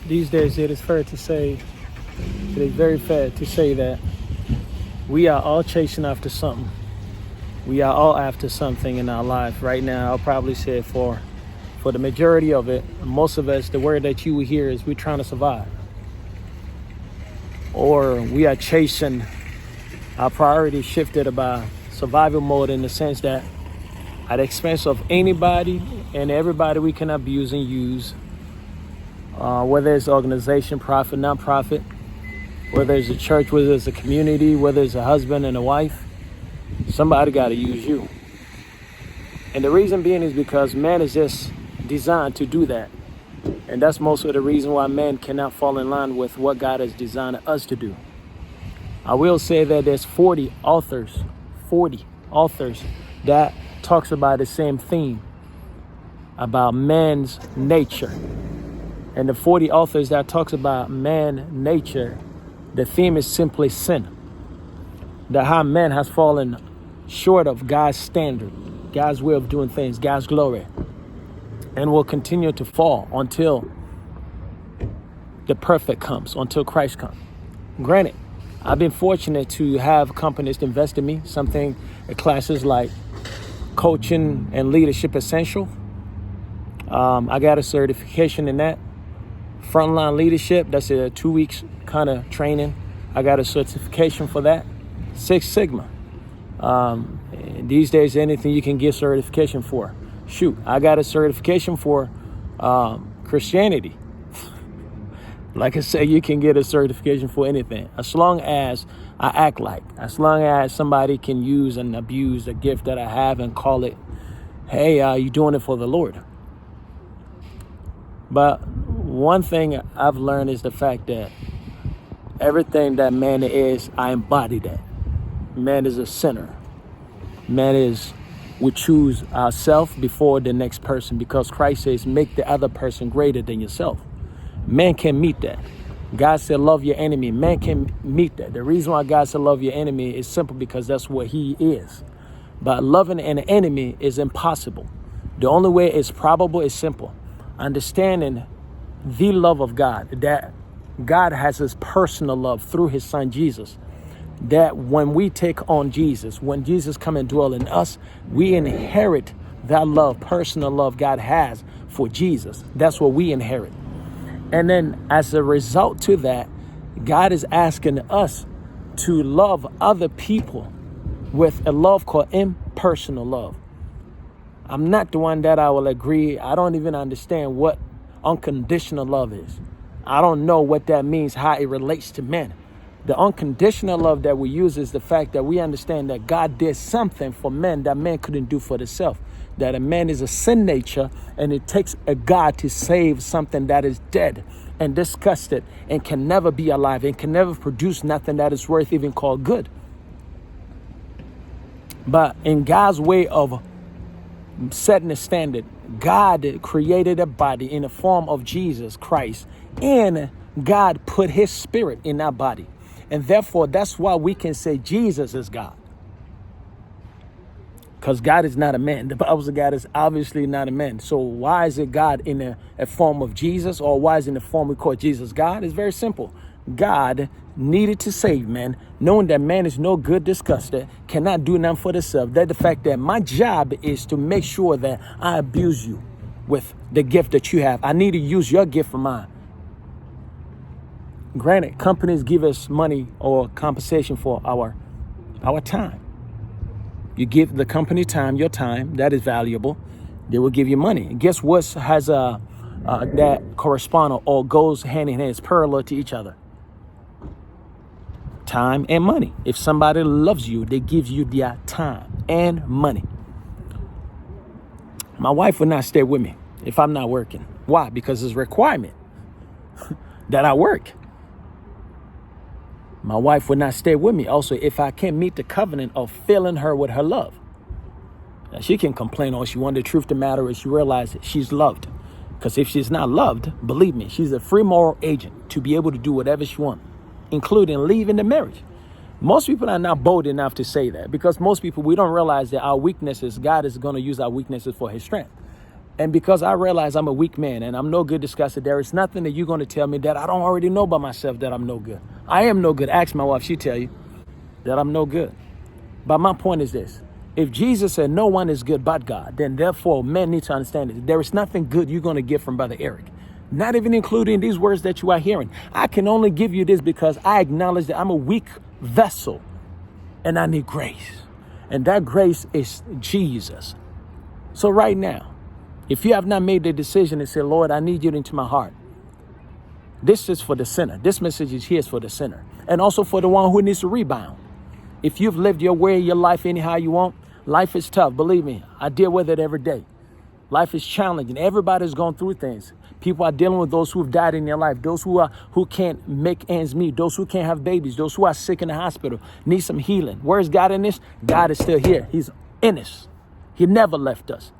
These days, it is very fair to say that we are all chasing after something. We are all after something in our life. Right now, I'll probably say for the majority of it, most of us, the word that you will hear is we're trying to survive. Or we are chasing, our priority shifted about survival mode in the sense that at the expense of anybody and everybody we can abuse and use, whether it's organization, profit, non-profit, whether it's a church, whether it's a community, whether it's a husband and a wife, somebody got to use you. And the reason being is because man is just designed to do that. And that's most of the reason why man cannot fall in line with what God has designed us to do. I will say that there's 40 authors that talks about the same theme, about man's nature. And the 40 authors that talks about man nature, the theme is simply sin. That how man has fallen short of God's standard, God's way of doing things, God's glory, and will continue to fall until the perfect comes, until Christ comes. Granted, I've been fortunate to have companies to invest in me, classes like Coaching and Leadership Essential. I got a certification in that. Frontline Leadership, that's a 2 weeks kind of training. I got a certification for that. Six Sigma. These days, anything you can get certification for. Shoot, I got a certification for Christianity. Like I say, you can get a certification for anything, as long as I act like, as long as somebody can use and abuse the gift that I have and call it, hey, you're doing it for the Lord. But one thing I've learned is the fact that everything that man is, I embody that. Man is a sinner. We choose ourselves before the next person, because Christ says, make the other person greater than yourself. Man can meet that. God said, love your enemy. Man can meet that. The reason why God said love your enemy is simple because that's what he is. But loving an enemy is impossible. The only way it's probable is simple. Understanding the love of God, that God has his personal love through his son Jesus. That when we take on Jesus, when Jesus come and dwell in us, we inherit that love, personal love God has for Jesus. That's what we inherit. And then as a result to that, God is asking us to love other people with a love called impersonal love. I'm not the one that I will agree. I don't even understand what unconditional love is. I don't know what that means, how it relates to men. The unconditional love that we use is the fact that we understand that God did something for men that man couldn't do for themselves. That a man is a sin nature, and it takes a God to save something that is dead and disgusted and can never be alive and can never produce nothing that is worth even called good. But in God's way of setting a standard, God created a body in the form of Jesus Christ, and God put his spirit in that body. And therefore, that's why we can say Jesus is God. Because God is not a man. The Bible says God is obviously not a man. So why is it God in a form of Jesus, or why is it in the form we call Jesus God? It's very simple. God needed to save man, knowing that man is no good, disgusted, cannot do nothing for themselves. That the fact that my job is to make sure that I abuse you with the gift that you have. I need to use your gift for mine. Granted, companies give us money or compensation for our time. You give the company time, your time, that is valuable. They will give you money. And guess what has that correspond or goes hand in hand, is parallel to each other? Time and money. If somebody loves you, they give you their time and money. My wife will not stay with me if I'm not working. Why? Because it's a requirement that I work. My wife would not stay with me also if I can't meet the covenant of filling her with her love. Now, she can complain all she wants. The truth of the matter is she realizes she's loved. Because if she's not loved, believe me, she's a free moral agent to be able to do whatever she wants, including leaving the marriage. Most people are not bold enough to say that, because most people, we don't realize that our weaknesses, God is going to use our weaknesses for his strength. And because I realize I'm a weak man and I'm no good discussing, there is nothing that you're going to tell me that I don't already know by myself that I'm no good. I am no good. Ask my wife, she tell you that I'm no good. But my point is this. If Jesus said no one is good but God, then therefore men need to understand it. There is nothing good you're going to get from Brother Eric. Not even including these words that you are hearing. I can only give you this because I acknowledge that I'm a weak vessel and I need grace. And that grace is Jesus. So right now, if you have not made the decision and say, Lord, I need you into my heart, this is for the sinner. This message is here for the sinner. And also for the one who needs to rebound. If you've lived your way, your life anyhow you want, life is tough. Believe me, I deal with it every day. Life is challenging. Everybody's going through things. People are dealing with those who have died in their life, those who can't make ends meet, those who can't have babies, those who are sick in the hospital, need some healing. Where's God in this? God is still here. He's in us. He never left us.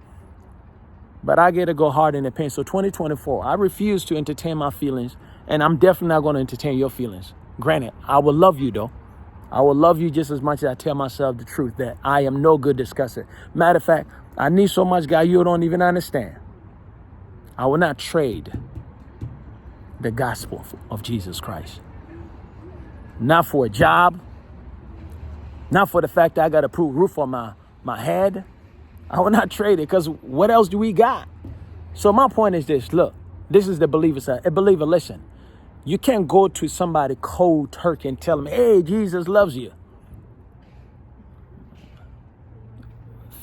But I get to go hard in the pain. So 2024, I refuse to entertain my feelings, and I'm definitely not going to entertain your feelings. Granted, I will love you, though. I will love you just as much as I tell myself the truth that I am no good discusser. Matter of fact, I need so much, God, you don't even understand. I will not trade the gospel of Jesus Christ. Not for a job. Not for the fact that I got a roof on my head. I will not trade it because what else do we got? So my point is this. Look, this is the believer side. A believer, listen. You can't go to somebody cold turkey and tell them, hey, Jesus loves you.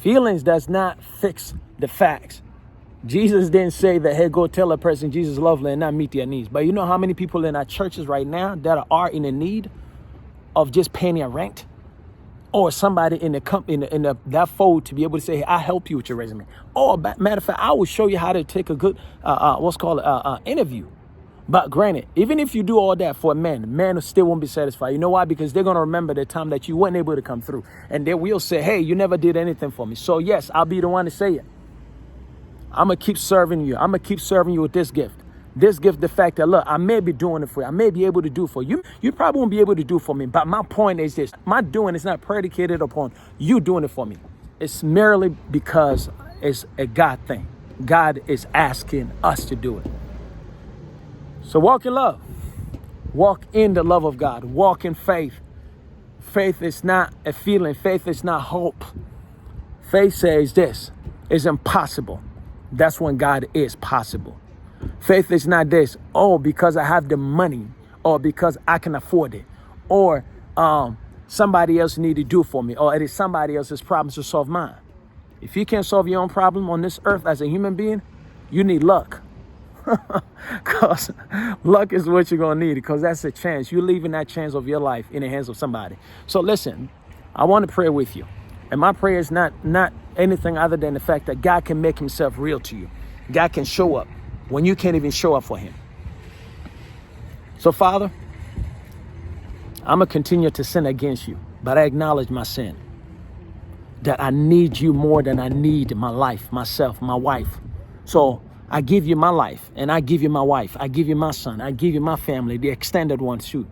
Feelings does not fix the facts. Jesus didn't say that, hey, go tell a person Jesus loves them and not meet their needs. But you know how many people in our churches right now that are in the need of just paying their rent? Or somebody in the company, in that fold to be able to say, hey, I'll help you with your resume. Or matter of fact, I will show you how to take a good, interview. But granted, even if you do all that for a man still won't be satisfied. You know why? Because they're going to remember the time that you weren't able to come through. And they will say, hey, you never did anything for me. So yes, I'll be the one to say it. I'm going to keep serving you. I'm going to keep serving you with this gift. This gift, the fact that, look, I may be doing it for you. I may be able to do it for you. You probably won't be able to do it for me. But my point is this. My doing is not predicated upon you doing it for me. It's merely because it's a God thing. God is asking us to do it. So walk in love. Walk in the love of God. Walk in faith. Faith is not a feeling. Faith is not hope. Faith says this is impossible. That's when God is possible. Faith is not this, oh, because I have the money or because I can afford it or somebody else need to do for me or it is somebody else's problem to solve mine. If you can't solve your own problem on this earth as a human being, you need luck. Because luck is what you're going to need because that's a chance. You're leaving that chance of your life in the hands of somebody. So listen, I want to pray with you. And my prayer is not anything other than the fact that God can make himself real to you. God can show up when you can't even show up for him. So, Father, I'm going to continue to sin against you, but I acknowledge my sin. That I need you more than I need my life, myself, my wife. So I give you my life and I give you my wife. I give you my son. I give you my family, the extended ones too.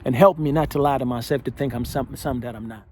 And help me not to lie to myself to think I'm something that I'm not.